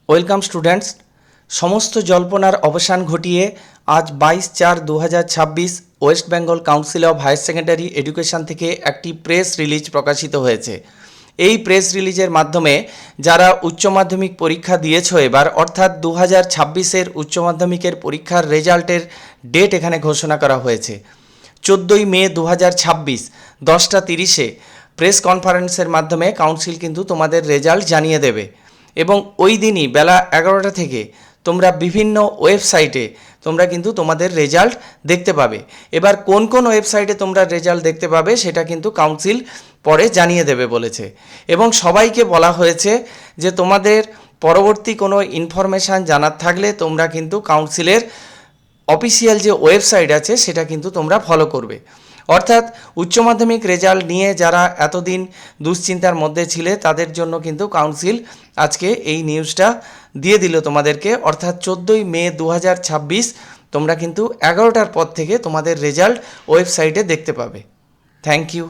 Welcome students. সমস্ত জল্পনার অবসান ঘটিয়ে আজ 22/4/2026 West Bengal council of higher secondary education থেকে একটি প্রেস রিলিজ প্রকাশিত হয়েছে। এই প্রেস রিলিজের মাধ্যমে যারা উচ্চ মাধ্যমিক পরীক্ষা দিয়েছ এবার, অর্থাৎ 2026-এর উচ্চ মাধ্যমিকের পরীক্ষার রেজাল্টের ডেট এখানে ঘোষণা করা হয়েছে। 14ই মে 2026 10:30 প্রেস কনফারেন্সের মাধ্যমে কাউন্সিল কিন্তু তোমাদের রেজাল্ট জানিয়ে দেবে এবং ওই দিনই বেলা 11টা থেকে তোমরা বিভিন্ন ওয়েবসাইটে তোমরা কিন্তু তোমাদের রেজাল্ট দেখতে পাবে। এবার কোন কোন ওয়েবসাইটে তোমরা রেজাল্ট দেখতে পাবে সেটা কিন্তু কাউন্সিল পরে জানিয়ে দেবে বলেছে এবং সবাইকে বলা হয়েছে যে তোমাদের পরবর্তী কোনো ইনফরমেশান জানার থাকলে তোমরা কিন্তু কাউন্সিলের অফিসিয়াল যে ওয়েবসাইট আছে সেটা কিন্তু তোমরা ফলো করবে। অর্থাৎ উচ্চ মাধ্যমিক রেজাল্ট নিয়ে যারা এতদিন দুশ্চিন্তার মধ্যে ছিলে তাদের জন্য কিন্তু কাউন্সিল আজকে এই নিউজটা দিয়ে দিল তোমাদেরকে। অর্থাৎ 14ই মে 2026 তোমরা কিন্তু 11টার পর থেকে তোমাদের রেজাল্ট ওয়েবসাইটে দেখতে পাবে। Thank you.